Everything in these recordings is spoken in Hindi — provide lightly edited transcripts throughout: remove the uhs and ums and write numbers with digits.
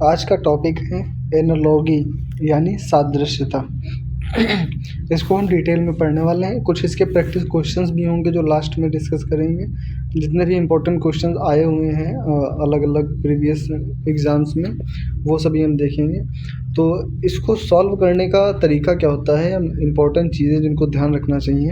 आज का टॉपिक है एनालॉगी यानी सादृश्यता। इसको हम डिटेल में पढ़ने वाले हैं। कुछ इसके प्रैक्टिस क्वेश्चंस भी होंगे जो लास्ट में डिस्कस करेंगे। जितने भी इम्पोर्टेंट क्वेश्चंस आए हुए हैं अलग अलग प्रीवियस एग्ज़ाम्स में, वो सभी हम देखेंगे। तो इसको सॉल्व करने का तरीका क्या होता है, इम्पोर्टेंट चीज़ें जिनको ध्यान रखना चाहिए।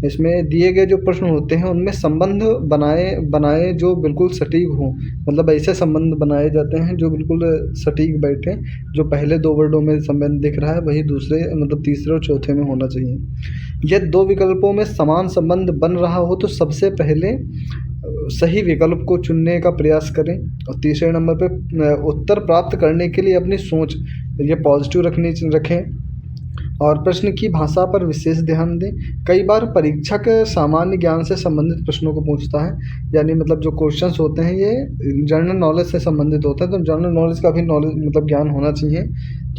इसमें दिए गए जो प्रश्न होते हैं उनमें संबंध बनाए जो बिल्कुल सटीक हों, मतलब ऐसे संबंध बनाए जाते हैं जो बिल्कुल सटीक बैठे। जो पहले दो वर्डों में संबंध दिख रहा है वही दूसरे मतलब तीसरे और चौथे में होना चाहिए। यदि दो विकल्पों में समान संबंध बन रहा हो तो सबसे पहले सही विकल्प को चुनने का प्रयास करें। और तीसरे नंबर पे उत्तर प्राप्त करने के लिए अपनी सोच ये पॉजिटिव रखें और प्रश्न की भाषा पर विशेष ध्यान दें। कई बार परीक्षक सामान्य ज्ञान से संबंधित प्रश्नों को पूछता है, यानी मतलब जो क्वेश्चंस होते हैं ये जनरल नॉलेज से संबंधित होते हैं, तो जनरल नॉलेज का भी नॉलेज मतलब ज्ञान होना चाहिए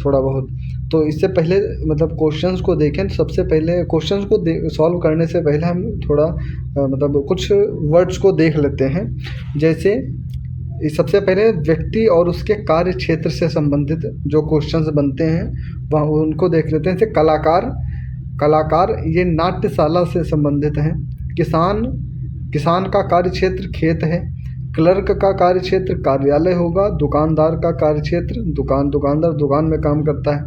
थोड़ा बहुत। तो इससे पहले मतलब क्वेश्चंस को देखें। सबसे पहले क्वेश्चंस को सॉल्व करने से पहले हम थोड़ा मतलब कुछ वर्ड्स को देख लेते हैं। जैसे सबसे पहले व्यक्ति और उसके कार्य क्षेत्र से संबंधित जो क्वेश्चंस बनते हैं वह उनको देख लेते हैं। जैसे कलाकार ये नाट्यशाला से संबंधित हैं। किसान का कार्य क्षेत्र खेत है। क्लर्क का कार्य क्षेत्र कार्यालय होगा। दुकानदार का कार्य क्षेत्र दुकानदार दुकान में काम करता है।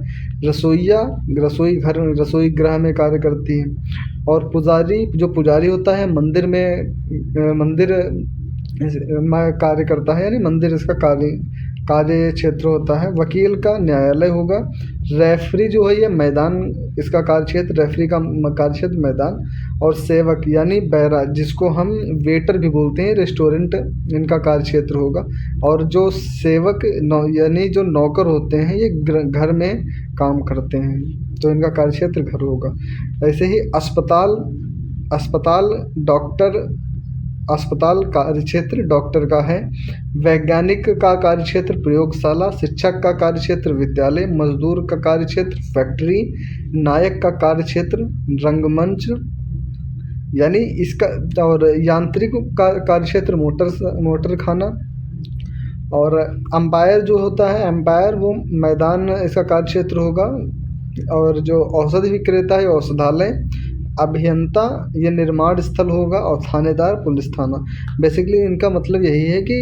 रसोइया रसोई गृह में कार्य करती है। और पुजारी होता है मंदिर में कार्य करता है, यानी मंदिर इसका कार्य क्षेत्र होता है। वकील का न्यायालय होगा। रेफरी जो है ये मैदान, इसका कार्य क्षेत्र रेफरी का कार्य क्षेत्र मैदान। और सेवक यानी बैरा, जिसको हम वेटर भी बोलते हैं, रेस्टोरेंट, इनका कार्य क्षेत्र होगा। और जो सेवक यानी जो नौकर होते हैं ये घर में काम करते हैं, तो इनका कार्य क्षेत्र घर होगा। ऐसे ही अस्पताल कार्य क्षेत्र डॉक्टर का है। वैज्ञानिक का कार्य क्षेत्र प्रयोगशाला। शिक्षक का कार्य क्षेत्र विद्यालय। मजदूर का कार्य क्षेत्र फैक्ट्री। नायक का कार्य क्षेत्र रंगमंच, यानी इसका। और यांत्रिक का कार्य क्षेत्र मोटर खाना। और अंपायर जो होता है, अंपायर वो मैदान इसका कार्य क्षेत्र होगा। और जो औषधि विक्रेता है औषधालय। अभियंता ये निर्माण स्थल होगा। और थानेदार पुलिस थाना। बेसिकली इनका मतलब यही है कि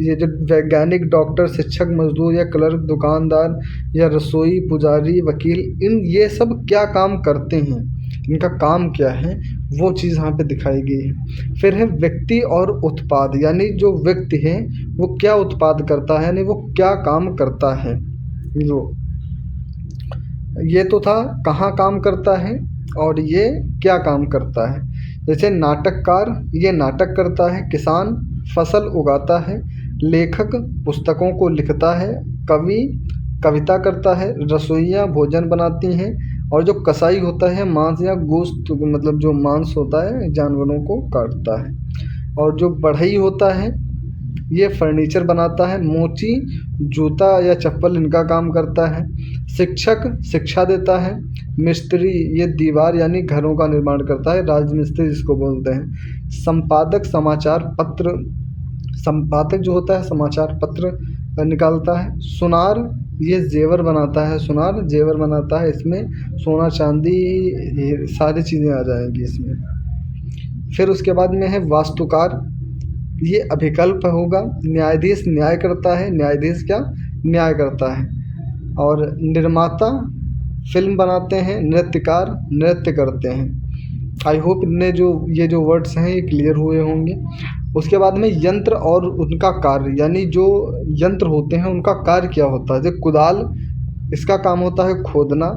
ये जो वैज्ञानिक, डॉक्टर, शिक्षक, मजदूर या क्लर्क, दुकानदार या रसोई, पुजारी, वकील, ये सब क्या काम करते हैं, इनका काम क्या है, वो चीज़ यहाँ पे दिखाई गई है। फिर है व्यक्ति और उत्पाद, यानी जो व्यक्ति है वो क्या उत्पाद करता है, यानी वो क्या काम करता है। ये तो था कहाँ काम करता है और ये क्या काम करता है। जैसे नाटककार ये नाटक करता है। किसान फसल उगाता है। लेखक पुस्तकों को लिखता है। कवि कविता करता है। रसोइयाँ भोजन बनाती हैं। और जो कसाई होता है मांस या गोश्त, मतलब जो मांस होता है जानवरों को काटता है। और जो बढ़ई होता है ये फर्नीचर बनाता है। मोची जूता या चप्पल इनका काम करता है। शिक्षक शिक्षा देता है। मिस्त्री ये दीवार यानी घरों का निर्माण करता है, राजमिस्त्री जिसको बोलते हैं। संपादक जो होता है समाचार पत्र निकालता है। सुनार ये जेवर बनाता है। सुनार जेवर बनाता है, इसमें सोना चांदी सारी चीज़ें आ जाएंगी इसमें। फिर उसके बाद में है वास्तुकार, ये अभिकल्प होगा। न्यायाधीश न्याय करता है। न्यायाधीश क्या न्याय करता है। और निर्माता फिल्म बनाते हैं। नृत्यकार नृत्य करते हैं। आई होप ये जो वर्ड्स हैं ये क्लियर हुए होंगे। उसके बाद में यंत्र और उनका कार्य, यानी जो यंत्र होते हैं उनका कार्य क्या होता है। जैसे कुदाल, इसका काम होता है खोदना।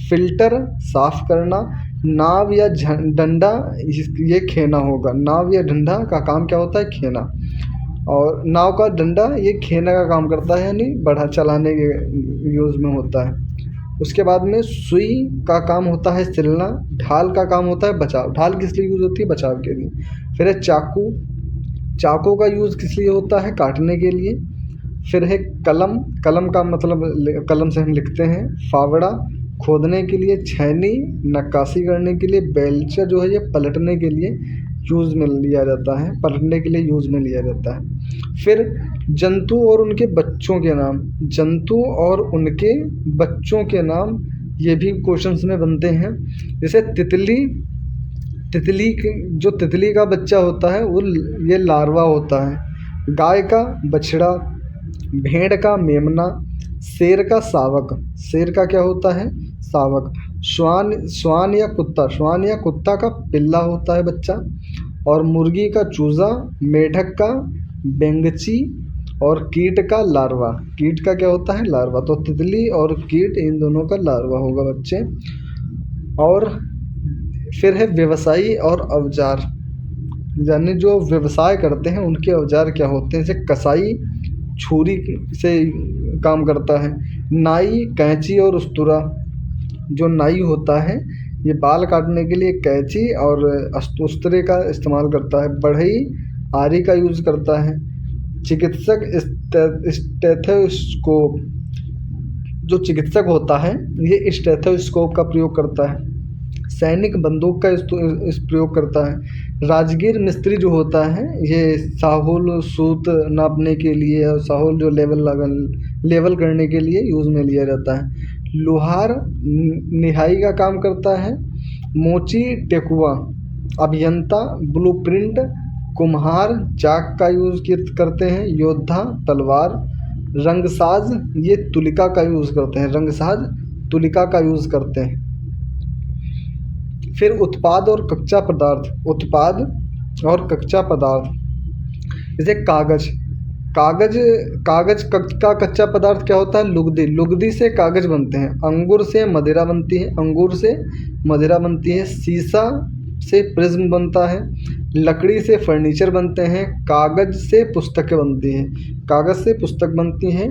फिल्टर साफ करना। नाव या डंडा ये खेना होगा। नाव या डंडा का काम क्या होता है खेना। और नाव का डंडा ये खेने का काम करता है, यानी बढ़ा चलाने के यूज़ में होता है। उसके बाद में सुई का काम होता है सिलना। ढाल का काम होता है बचाव। ढाल किस लिए यूज़ होती है बचाव के लिए। फिर है चाकू का यूज़ किस लिए होता है काटने के लिए। फिर है कलम का मतलब कलम से हम लिखते हैं। फावड़ा खोदने के लिए। छैनी नक्काशी करने के लिए। बेलचा जो है ये पलटने के लिए यूज़ में लिया जाता है, पढ़ने के लिए यूज़ में लिया जाता है। फिर जंतु और उनके बच्चों के नाम, जंतु और उनके बच्चों के नाम ये भी क्वेश्चंस में बनते हैं। जैसे तितली, जो तितली का बच्चा होता है वो ये लार्वा होता है। गाय का बछड़ा, भेड़ का मेमना, शेर का शावक, शेर का क्या होता है, शावक। श्वान या कुत्ता का पिल्ला होता है बच्चा। और मुर्गी का चूज़ा, मेढक का बेंगची और कीट का लार्वा, कीट का क्या होता है, लार्वा। तो तितली और कीट इन दोनों का लार्वा होगा बच्चे। और फिर है व्यवसायी और औजार, यानी जो व्यवसाय करते हैं उनके औजार क्या होते हैं। जैसे कसाई छुरी से काम करता है, नाई कैंची और उस्तरा, जो नाई होता है ये बाल काटने के लिए कैंची और उस्तरे का इस्तेमाल करता है। बढ़ई आरी का यूज़ करता है। चिकित्सक स्टेथोस्कोप, जो चिकित्सक होता है ये स्टेथोस्कोप का प्रयोग करता है। सैनिक बंदूक का इस प्रयोग करता है। राजगीर मिस्त्री जो होता है ये साहुल सूत नापने के लिए और साहुल जो लेवल करने के लिए यूज़ में लिया जाता है। लोहार निहाई का काम करता है। मोची टेकुआ, अभियंता ब्लूप्रिंट, कुम्हार चाक का यूज़ करते हैं। योद्धा तलवार, रंगसाज ये तुलिका का यूज़ करते हैं, रंगसाज तुलिका का यूज़ करते हैं। फिर उत्पाद और कच्चा पदार्थ, उत्पाद और कच्चा पदार्थ, जैसे कागज, कागज का कच्चा पदार्थ क्या होता है, लुगदी, लुगदी से कागज बनते हैं। अंगूर से मदिरा बनती है, अंगूर से मदिरा बनती है। शीशा से प्रिज्म बनता है। लकड़ी से फर्नीचर बनते हैं। कागज से पुस्तकें बनती हैं, कागज से पुस्तक बनती हैं।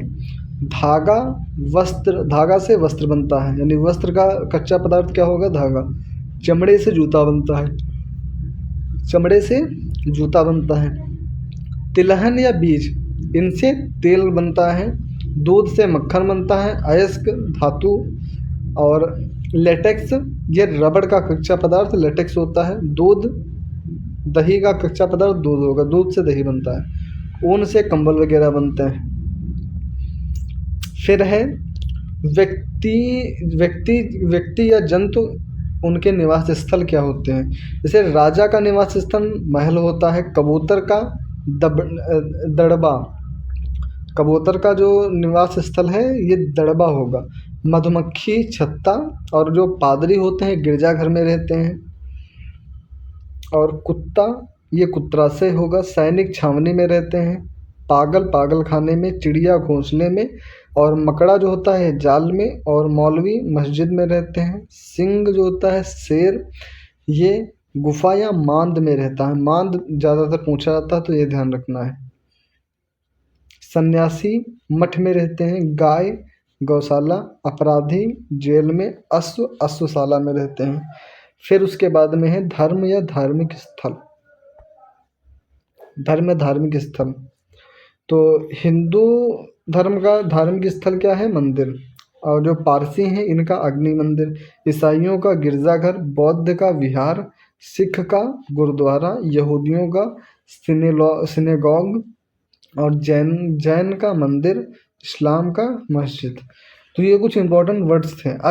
धागा से वस्त्र बनता है, यानी वस्त्र का कच्चा पदार्थ क्या होगा, धागा। चमड़े से जूता बनता है, चमड़े से जूता बनता है। तिलहन या बीज, इनसे तेल बनता है। दूध से मक्खन बनता है। अयस्क धातु और लेटेक्स ये रबड़ का कच्चा पदार्थ लेटेक्स होता है। दूध, दही का कच्चा पदार्थ दूध होगा, दूध से दही बनता है। ऊन से कंबल वगैरह बनते हैं। फिर है व्यक्ति या जंतु, उनके निवास स्थल क्या होते हैं। जैसे राजा का निवास स्थल महल होता है। कबूतर का दड़बा, कबूतर का जो निवास स्थल है ये दड़बा होगा। मधुमक्खी छत्ता, और जो पादरी होते हैं गिरजाघर में रहते हैं। और कुत्ता ये कुत्राशय होगा। सैनिक छावनी में रहते हैं। पागल पागल खाने में। चिड़िया घोंसले में। और मकड़ा जो होता है जाल में। और मौलवी मस्जिद में रहते हैं। सिंह जो होता है शेर, ये गुफा या मांद में रहता है। मांद ज़्यादातर पूछा जाता है तो ये ध्यान रखना है। सन्यासी मठ में रहते हैं। गाय गौशाला। अपराधी जेल में। अश्व अश्वशाला में रहते हैं। फिर उसके बाद में है धर्म या धार्मिक स्थल। धर्म या धार्मिक स्थल, तो हिंदू धर्म का धार्मिक स्थल क्या है, मंदिर। और जो पारसी हैं इनका अग्नि मंदिर। ईसाइयों का गिरजाघर। बौद्ध का विहार। सिख का गुरुद्वारा। यहूदियों का सिनेगॉग। और जैन का मंदिर। इस्लाम का मस्जिद। तो ये कुछ इंपॉर्टेंट वर्ड्स थे। अब